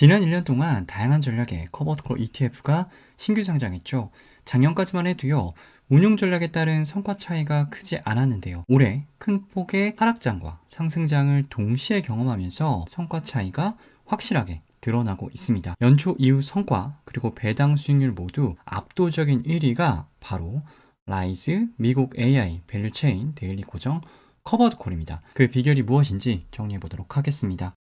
지난 1년 동안 다양한 전략의 커버드콜 ETF가 신규 상장했죠. 작년까지만 해도요, 운용 전략에 따른 성과 차이가 크지 않았는데요. 올해 큰 폭의 하락장과 상승장을 동시에 경험하면서 성과 차이가 확실하게 드러나고 있습니다. 연초 이후 성과 그리고 배당 수익률 모두 압도적인 1위가 바로 라이즈 미국 AI 밸류체인 데일리 고정 커버드콜입니다. 그 비결이 무엇인지 정리해 보도록 하겠습니다.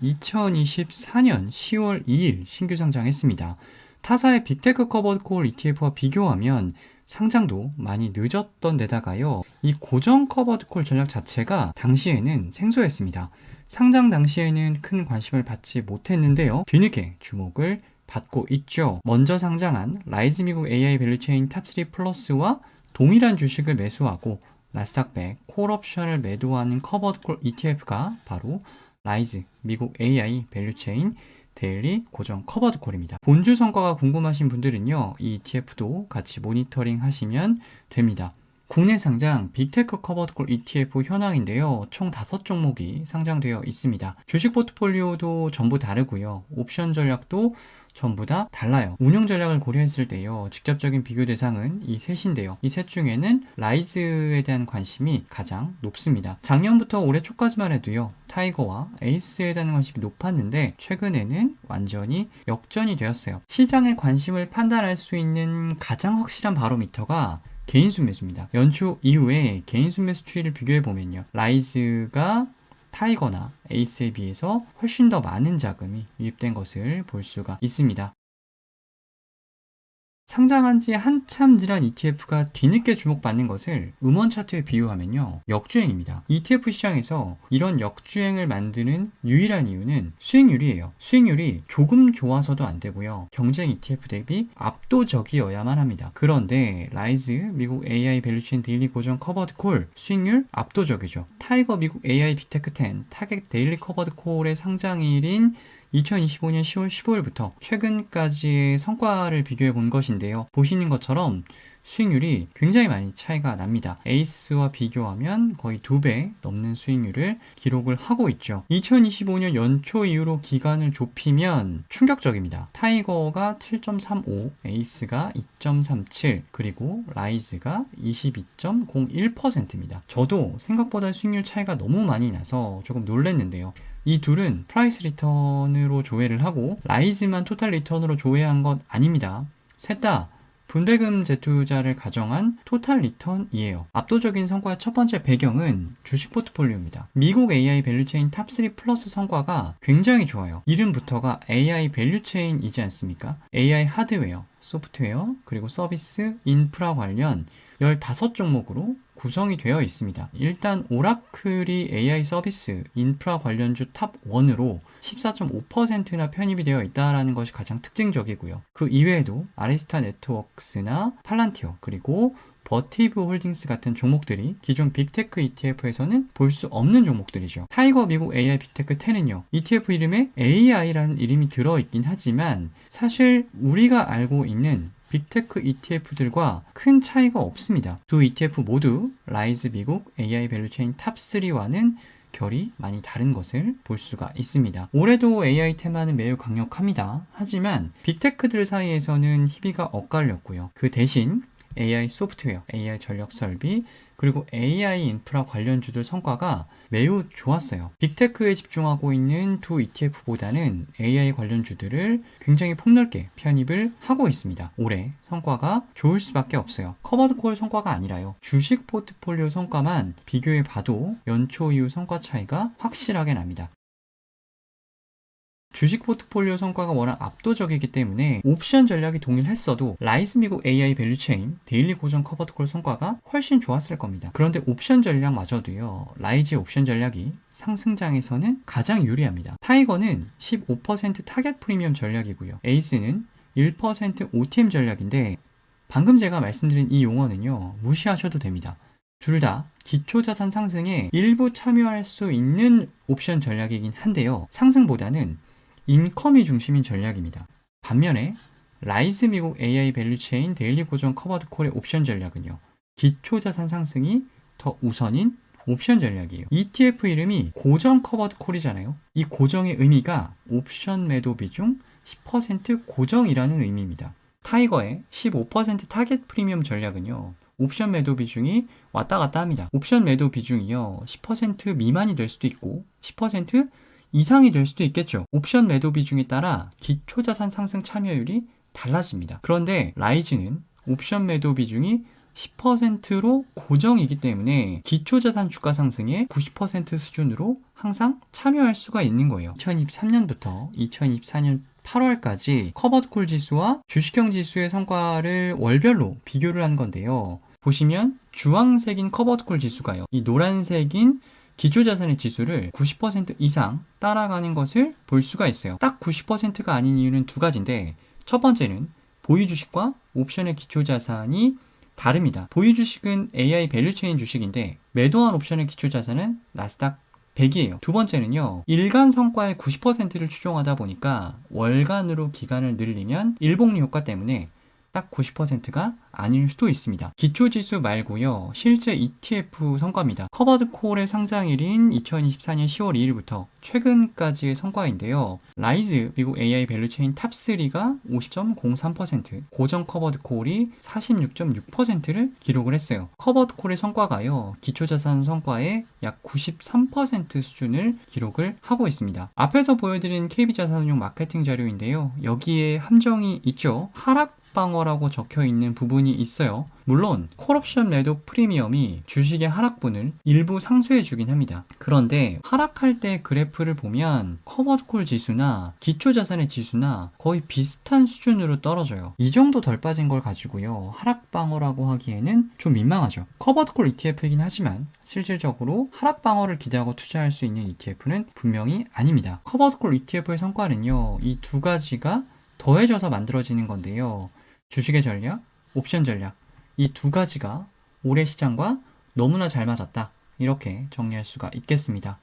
2024년 10월 2일 신규 상장했습니다. 타사의 빅테크 커버콜 ETF와 비교하면 상장도 많이 늦었던 데다가요, 이 고정 커버콜 전략 자체가 당시에는 생소했습니다. 상장 당시에는 큰 관심을 받지 못했는데요, 뒤늦게 주목을 받고 있죠. 먼저 상장한 라이즈 미국 AI 밸류체인 탑3 플러스와 동일한 주식을 매수하고 나스닥 100 콜옵션을 매도하는 커버콜 ETF가 바로 라이즈 미국 AI 밸류체인 데일리 고정 커버드 콜입니다. 본주 성과가 궁금하신 분들은요, 이 ETF도 같이 모니터링 하시면 됩니다. 국내 상장 빅테크 커버드콜 ETF 현황인데요, 총 5종목이 상장되어 있습니다. 주식 포트폴리오도 전부 다르고요, 옵션 전략도 전부 다 달라요. 운용 전략을 고려했을 때요, 직접적인 비교 대상은 이 셋인데요, 이 셋 중에는 라이즈에 대한 관심이 가장 높습니다. 작년부터 올해 초까지만 해도요, 타이거와 에이스에 대한 관심이 높았는데 최근에는 완전히 역전이 되었어요. 시장의 관심을 판단할 수 있는 가장 확실한 바로미터가 개인 순매수입니다. 연초 이후에 개인 순매수 추이를 비교해 보면요, 라이즈가 타이거나 에이스에 비해서 훨씬 더 많은 자금이 유입된 것을 볼 수가 있습니다. 상장한 지 한참 지난 ETF가 뒤늦게 주목받는 것을 음원 차트에 비유하면요, 역주행입니다. ETF 시장에서 이런 역주행을 만드는 유일한 이유는 수익률이에요. 수익률이 조금 좋아서도 안 되고요, 경쟁 ETF 대비 압도적이어야만 합니다. 그런데 라이즈 미국 AI 밸류체인 데일리 고정 커버드 콜 수익률 압도적이죠. 타이거 미국 AI 빅테크 10 타겟 데일리 커버드 콜의 상장일인 2025년 10월 15일부터 최근까지의 성과를 비교해 본 것인데요, 보시는 것처럼 수익률이 굉장히 많이 차이가 납니다. 에이스와 비교하면 거의 2배 넘는 수익률을 기록을 하고 있죠. 2025년 연초 이후로 기간을 좁히면 충격적입니다. 타이거가 7.35, 에이스가 2.37, 그리고 라이즈가 22.01%입니다. 저도 생각보다 수익률 차이가 너무 많이 나서 조금 놀랐는데요, 이 둘은 프라이스 리턴으로 조회를 하고 라이즈만 토탈 리턴으로 조회한 것 아닙니다. 셋 다 분배금 재투자를 가정한 토탈 리턴이에요. 압도적인 성과의 첫 번째 배경은 주식 포트폴리오입니다. 미국 AI 밸류체인 탑3 플러스 성과가 굉장히 좋아요. 이름부터가 AI 밸류체인이지 않습니까? AI 하드웨어, 소프트웨어, 그리고 서비스, 인프라 관련 15종목으로 구성이 되어 있습니다. 일단 오라클이 AI 서비스, 인프라 관련주 탑 1으로 14.5%나 편입이 되어 있다는 것이 가장 특징적이고요. 그 이외에도 아리스타 네트워크스나 팔란티어, 그리고 버티브 홀딩스 같은 종목들이 기존 빅테크 ETF에서는 볼 수 없는 종목들이죠. 타이거 미국 AI 빅테크 10은요, ETF 이름에 AI라는 이름이 들어있긴 하지만 사실 우리가 알고 있는 빅테크 ETF들과 큰 차이가 없습니다. 두 ETF 모두 라이즈 미국 AI 밸류체인 탑3와는 결이 많이 다른 것을 볼 수가 있습니다. 올해도 AI 테마는 매우 강력합니다. 하지만 빅테크들 사이에서는 희비가 엇갈렸고요. 그 대신 AI 소프트웨어, AI 전력 설비, 그리고 AI 인프라 관련주들 성과가 매우 좋았어요. 빅테크에 집중하고 있는 두 ETF보다는 AI 관련주들을 굉장히 폭넓게 편입을 하고 있습니다. 올해 성과가 좋을 수밖에 없어요. 커버드콜 성과가 아니라요, 주식 포트폴리오 성과만 비교해 봐도 연초 이후 성과 차이가 확실하게 납니다. 주식 포트폴리오 성과가 워낙 압도적이기 때문에 옵션 전략이 동일했어도 라이즈 미국 AI 밸류체인 데일리 고정 커버드콜 성과가 훨씬 좋았을 겁니다. 그런데 옵션 전략마저도요, 라이즈 옵션 전략이 상승장에서는 가장 유리합니다. 타이거는 15% 타겟 프리미엄 전략이고요, 에이스는 1% OTM 전략인데 방금 제가 말씀드린 이 용어는요, 무시하셔도 됩니다. 둘 다 기초자산 상승에 일부 참여할 수 있는 옵션 전략이긴 한데요, 상승보다는 인컴이 중심인 전략입니다. 반면에 라이즈 미국 AI 밸류체인 데일리 고정 커버드 콜의 옵션 전략은요, 기초자산 상승이 더 우선인 옵션 전략이에요. ETF 이름이 고정 커버드 콜이잖아요. 이 고정의 의미가 옵션 매도 비중 10% 고정이라는 의미입니다. 타이거의 15% 타겟 프리미엄 전략은요, 옵션 매도 비중이 왔다 갔다 합니다. 옵션 매도 비중이요, 10% 미만이 될 수도 있고 10% 이상이 될 수도 있겠죠. 옵션 매도 비중에 따라 기초자산 상승 참여율이 달라집니다. 그런데 라이즈는 옵션 매도 비중이 10%로 고정이기 때문에 기초자산 주가 상승의 90% 수준으로 항상 참여할 수가 있는 거예요. 2023년부터 2024년 8월까지 커버드콜 지수와 주식형 지수의 성과를 월별로 비교를 한 건데요. 보시면 주황색인 커버드콜 지수가요, 이 노란색인 기초자산의 지수를 90% 이상 따라가는 것을 볼 수가 있어요. 딱 90%가 아닌 이유는 두 가지인데, 첫 번째는 보유 주식과 옵션의 기초자산이 다릅니다. 보유 주식은 AI 밸류체인 주식인데 매도한 옵션의 기초자산은 나스닥 100이에요. 두 번째는요, 일간 성과의 90%를 추종하다 보니까 월간으로 기간을 늘리면 일복리 효과 때문에 딱 90%가 아닐 수도 있습니다. 기초지수 말고요, 실제 ETF 성과입니다. 커버드콜의 상장일인 2024년 10월 2일부터 최근까지의 성과인데요. 라이즈 미국 AI 밸류체인 탑3가 50.03%, 고정 커버드콜이 46.6%를 기록을 했어요. 커버드콜의 성과가요, 기초자산 성과의 약 93% 수준을 기록을 하고 있습니다. 앞에서 보여드린 KB자산운용 마케팅 자료인데요, 여기에 함정이 있죠. 하락 방어라고 적혀 있는 부분이 있어요. 물론 콜옵션 매도 프리미엄이 주식의 하락분을 일부 상쇄해 주긴 합니다. 그런데 하락할 때 그래프를 보면 커버드콜 지수나 기초자산의 지수나 거의 비슷한 수준으로 떨어져요. 이 정도 덜 빠진 걸 가지고요, 하락 방어라고 하기에는 좀 민망하죠. 커버드콜 ETF이긴 하지만 실질적으로 하락 방어를 기대하고 투자할 수 있는 ETF는 분명히 아닙니다. 커버드콜 ETF의 성과는요, 이 두 가지가 더해져서 만들어지는 건데요. 주식의 전략, 옵션 전략, 이 두 가지가 올해 시장과 너무나 잘 맞았다, 이렇게 정리할 수가 있겠습니다.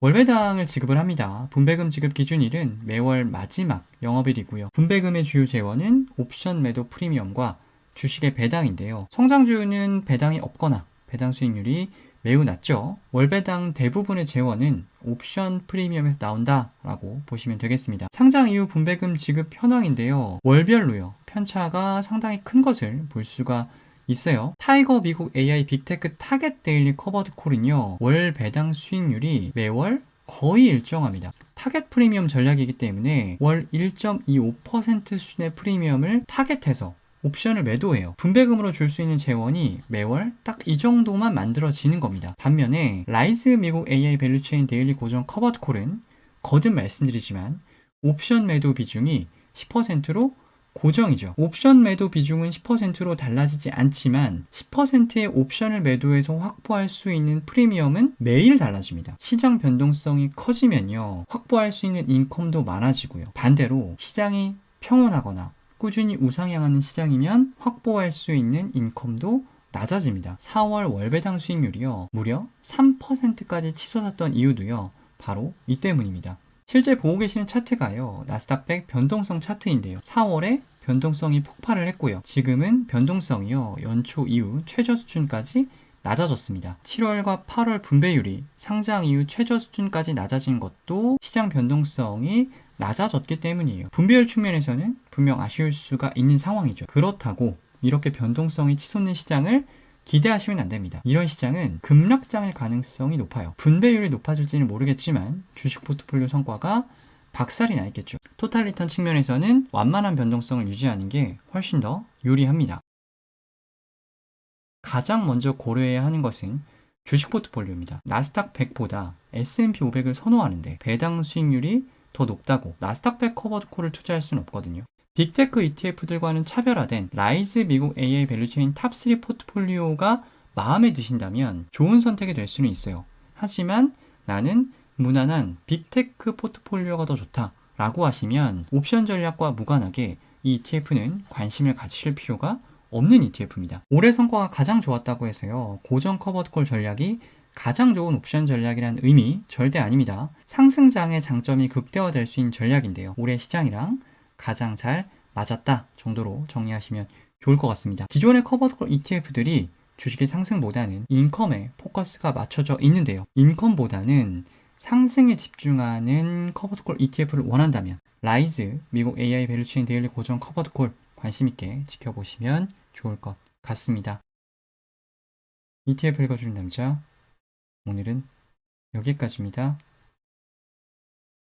월배당을 지급을 합니다. 분배금 지급 기준일은 매월 마지막 영업일이고요. 분배금의 주요 재원은 옵션 매도 프리미엄과 주식의 배당인데요. 성장주는 배당이 없거나 배당 수익률이 매우 낮죠. 월배당 대부분의 재원은 옵션 프리미엄에서 나온다라고 보시면 되겠습니다. 상장 이후 분배금 지급 현황인데요, 월별로요, 편차가 상당히 큰 것을 볼 수가 있어요. 타이거 미국 AI 빅테크 타겟 데일리 커버드 콜은요, 월 배당 수익률이 매월 거의 일정합니다. 타겟 프리미엄 전략이기 때문에 월 1.25% 수준의 프리미엄을 타겟해서 옵션을 매도해요. 분배금으로 줄 수 있는 재원이 매월 딱 이 정도만 만들어지는 겁니다. 반면에 라이즈 미국 AI 밸류체인 데일리 고정 커버드 콜은 거듭 말씀드리지만 옵션 매도 비중이 10%로 고정이죠. 옵션 매도 비중은 10%로 달라지지 않지만 10%의 옵션을 매도해서 확보할 수 있는 프리미엄은 매일 달라집니다. 시장 변동성이 커지면요, 확보할 수 있는 인컴도 많아지고요. 반대로 시장이 평온하거나 꾸준히 우상향하는 시장이면 확보할 수 있는 인컴도 낮아집니다. 4월 월배당 수익률이요, 무려 3%까지 치솟았던 이유도요, 바로 이 때문입니다. 실제 보고 계시는 차트가요, 나스닥 100 변동성 차트인데요. 4월에 변동성이 폭발을 했고요. 지금은 변동성이요, 연초 이후 최저 수준까지 낮아졌습니다. 7월과 8월 분배율이 상장 이후 최저 수준까지 낮아진 것도 시장 변동성이 낮아졌기 때문이에요. 분배율 측면에서는 분명 아쉬울 수가 있는 상황이죠. 그렇다고 이렇게 변동성이 치솟는 시장을 기대하시면 안 됩니다. 이런 시장은 급락장일 가능성이 높아요. 분배율이 높아질지는 모르겠지만 주식 포트폴리오 성과가 박살이 나 있겠죠. 토탈 리턴 측면에서는 완만한 변동성을 유지하는 게 훨씬 더 유리합니다. 가장 먼저 고려해야 하는 것은 주식 포트폴리오입니다. 나스닥 100보다 S&P 500을 선호하는데 배당 수익률이 더 높다고 나스닥 100 커버드 콜을 투자할 수는 없거든요. 빅테크 ETF들과는 차별화된 라이즈 미국 AI 밸류체인 탑3 포트폴리오가 마음에 드신다면 좋은 선택이 될 수는 있어요. 하지만 나는 무난한 빅테크 포트폴리오가 더 좋다 라고 하시면 옵션 전략과 무관하게 이 ETF는 관심을 가지실 필요가 없는 ETF입니다. 올해 성과가 가장 좋았다고 해서요, 고정 커버드콜 전략이 가장 좋은 옵션 전략이라는 의미 절대 아닙니다. 상승장의 장점이 극대화될 수 있는 전략인데요, 올해 시장이랑 가장 잘 맞았다 정도로 정리하시면 좋을 것 같습니다. 기존의 커버드콜 ETF들이 주식의 상승보다는 인컴에 포커스가 맞춰져 있는데요. 인컴보다는 상승에 집중하는 커버드콜 ETF를 원한다면 라이즈 미국 AI 밸류체인 데일리 고정 커버드콜 관심있게 지켜보시면 좋을 것 같습니다. ETF 읽어주는 남자, 오늘은 여기까지입니다.